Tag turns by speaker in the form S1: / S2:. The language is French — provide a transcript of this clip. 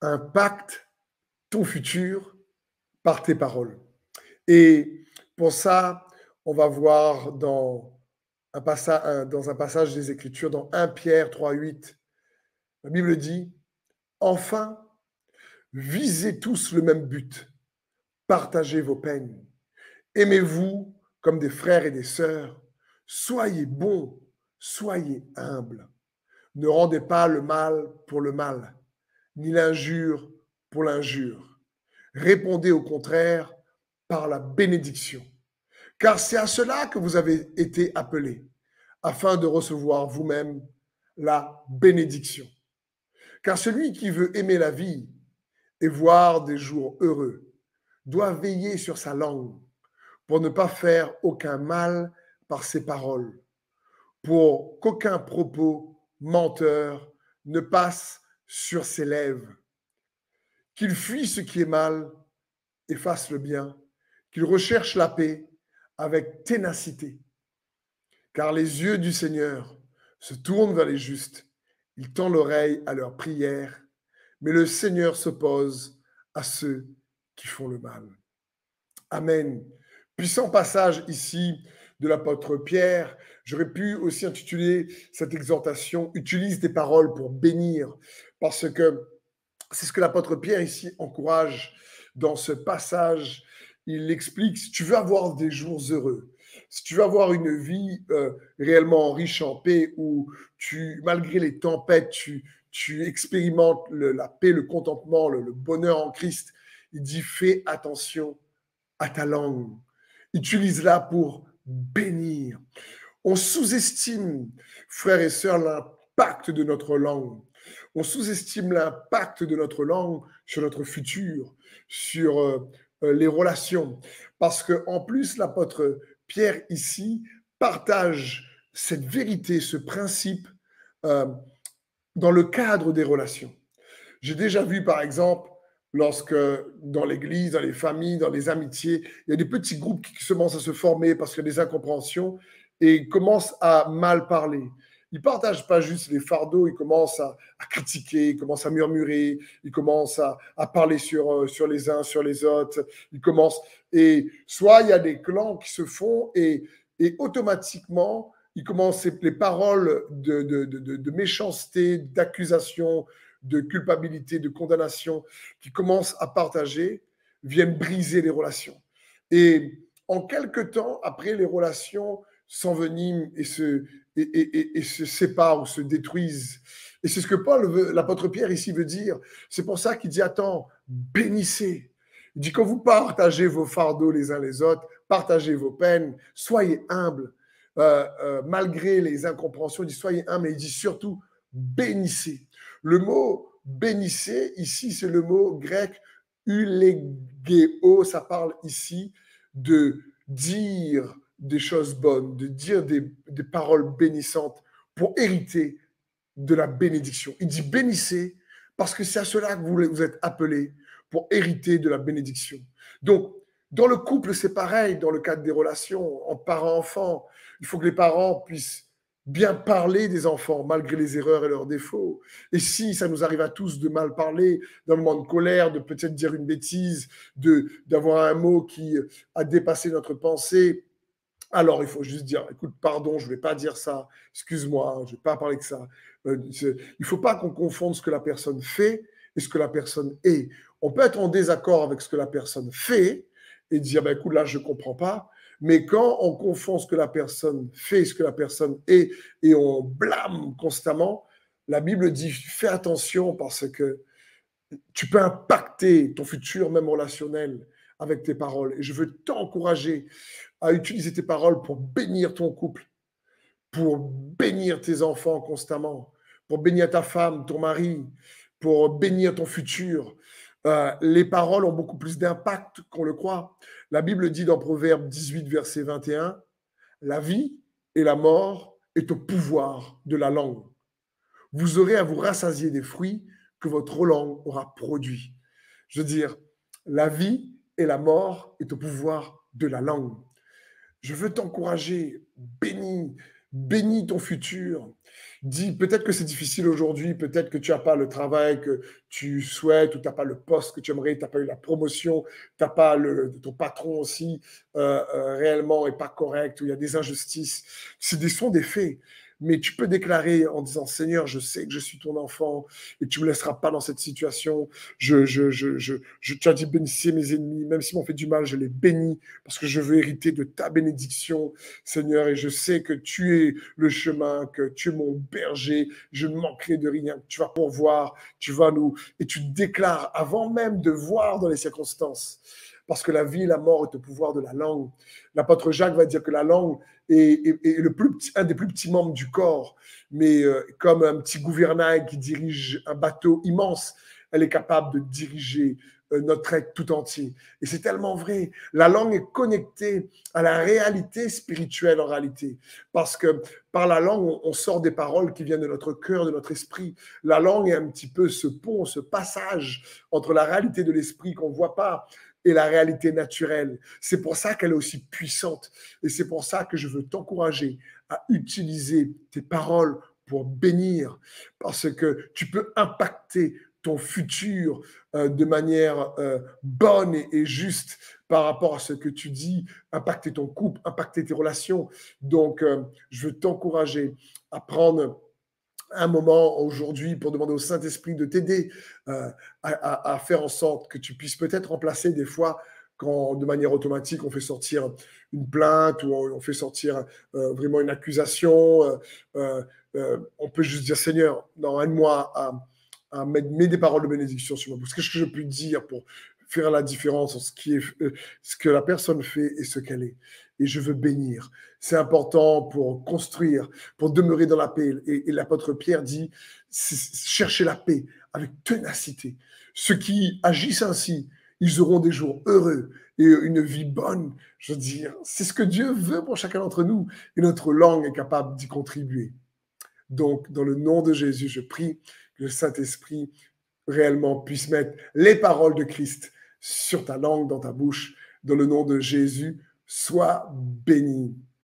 S1: impacte ton futur par tes paroles. Et pour ça, on va voir dans un passage des Écritures, dans 1 Pierre 3,8, la Bible dit, enfin, visez tous le même but, partagez vos peines, aimez-vous comme des frères et des sœurs, soyez bons, soyez humbles, ne rendez pas le mal pour le mal, ni l'injure pour l'injure. Répondez au contraire par la bénédiction, car c'est à cela que vous avez été appelés, afin de recevoir vous-même la bénédiction. Car celui qui veut aimer la vie et voir des jours heureux doit veiller sur sa langue pour ne pas faire aucun mal par ses paroles, pour qu'aucun propos menteur ne passe sur ses lèvres, qu'il fuit ce qui est mal et fasse le bien, qu'il recherche la paix avec ténacité. Car les yeux du Seigneur se tournent vers les justes, il tend l'oreille à leurs prières, mais le Seigneur s'oppose à ceux qui font le mal. Amen. Puissant passage ici de l'apôtre Pierre. J'aurais pu aussi intituler cette exhortation « Utilise tes paroles pour bénir », parce que c'est ce que l'apôtre Pierre ici encourage dans ce passage. Il explique, si tu veux avoir des jours heureux, si tu veux avoir une vie réellement riche en paix, où malgré les tempêtes, tu expérimentes la paix, le contentement, le bonheur en Christ, il dit, fais attention à ta langue. Utilise-la pour bénir. On sous-estime, frères et sœurs, l'impact de notre langue. On sous-estime l'impact de notre langue sur notre futur, sur les relations. Parce qu'en plus, l'apôtre Pierre ici partage cette vérité, ce principe euh, dans le cadre des relations. J'ai déjà vu, par exemple, lorsque dans l'église, dans les familles, dans les amitiés, il y a des petits groupes qui commencent à se former parce qu'il y a des incompréhensions et commencent à mal parler. Ils ne partagent pas juste les fardeaux, ils commencent à critiquer, ils commencent à murmurer, ils commencent à parler sur les uns, sur les autres. Ils commencent, et soit il y a des clans qui se font et automatiquement, ils commencent les paroles de méchanceté, d'accusation, de culpabilité, de condamnation qui commencent à partager, viennent briser les relations. Et en quelque temps, après, les relations s'enveniment et se séparent ou se détruisent. Et c'est ce que l'apôtre Pierre ici veut dire. C'est pour ça qu'il dit, attends, bénissez. Il dit, quand vous partagez vos fardeaux les uns les autres, partagez vos peines, soyez humbles. Malgré les incompréhensions, il dit, soyez humbles, mais il dit surtout, bénissez. Le mot bénissez, ici, c'est le mot grec eulegeo. Ça parle ici de dire des choses bonnes, de dire des paroles bénissantes pour hériter de la bénédiction. Il dit bénissez parce que c'est à cela que vous êtes appelés pour hériter de la bénédiction. Donc, dans le couple, c'est pareil, dans le cadre des relations, en parent-enfant, il faut que les parents puissent bien parler des enfants, malgré les erreurs et leurs défauts. Et si ça nous arrive à tous de mal parler, d'un moment de colère, de peut-être dire une bêtise, d'avoir un mot qui a dépassé notre pensée, alors il faut juste dire, écoute, pardon, je ne vais pas dire ça, excuse-moi, je ne vais pas parler de ça. Il ne faut pas qu'on confonde ce que la personne fait et ce que la personne est. On peut être en désaccord avec ce que la personne fait et dire, ben, écoute, là, je ne comprends pas. Mais quand on confond ce que la personne fait, ce que la personne est, et on blâme constamment, la Bible dit, fais attention parce que tu peux impacter ton futur, même relationnel, avec tes paroles. Et je veux t'encourager à utiliser tes paroles pour bénir ton couple, pour bénir tes enfants constamment, pour bénir ta femme, ton mari, pour bénir ton futur. Les paroles ont beaucoup plus d'impact qu'on le croit. La Bible dit dans Proverbe 18, verset 21, « La vie et la mort est au pouvoir de la langue. Vous aurez à vous rassasier des fruits que votre langue aura produits. » Je veux dire, la vie et la mort est au pouvoir de la langue. Je veux t'encourager, bénis ton futur. Dis, peut-être que c'est difficile aujourd'hui, peut-être que tu n'as pas le travail que tu souhaites, ou tu n'as pas le poste que tu aimerais, tu n'as pas eu la promotion, tu n'as pas ton patron aussi réellement est pas correct, ou il y a des injustices. Sont des faits. Mais tu peux déclarer en disant, Seigneur, je sais que je suis ton enfant et tu ne me laisseras pas dans cette situation. Tu as dit, bénissez mes ennemis, même s'ils m'ont fait du mal, je les bénis parce que je veux hériter de ta bénédiction, Seigneur, et je sais que tu es le chemin, que tu es mon berger, je ne manquerai de rien, tu vas pourvoir, tu vas nous... Et tu déclares avant même de voir dans les circonstances, parce que la vie et la mort est au pouvoir de la langue. L'apôtre Jacques va dire que la langue est un des plus petits membres du corps, mais comme un petit gouvernail qui dirige un bateau immense, elle est capable de diriger notre être tout entier. Et c'est tellement vrai. La langue est connectée à la réalité spirituelle en réalité. Parce que par la langue, on sort des paroles qui viennent de notre cœur, de notre esprit. La langue est un petit peu ce pont, ce passage entre la réalité de l'esprit qu'on ne voit pas et la réalité naturelle. C'est pour ça qu'elle est aussi puissante. Et c'est pour ça que je veux t'encourager à utiliser tes paroles pour bénir. Parce que tu peux impacter ton futur de manière bonne et juste par rapport à ce que tu dis, impacter ton couple, impacter tes relations. Donc, je veux t'encourager à prendre un moment aujourd'hui pour demander au Saint-Esprit de t'aider à faire en sorte que tu puisses peut-être remplacer des fois quand de manière automatique on fait sortir une plainte ou on fait sortir vraiment une accusation. On peut juste dire Seigneur, non, aide-moi à mettre des paroles de bénédiction sur ma bouche. Qu'est-ce que je peux dire pour faire la différence entre ce que la personne fait et ce qu'elle est. Et je veux bénir. C'est important pour construire, pour demeurer dans la paix. Et l'apôtre Pierre dit, cherchez la paix avec ténacité. Ceux qui agissent ainsi, ils auront des jours heureux et une vie bonne. Je veux dire, c'est ce que Dieu veut pour chacun d'entre nous. Et notre langue est capable d'y contribuer. Donc, dans le nom de Jésus, je prie que le Saint-Esprit réellement puisse mettre les paroles de Christ sur ta langue, dans ta bouche. Dans le nom de Jésus, sois béni.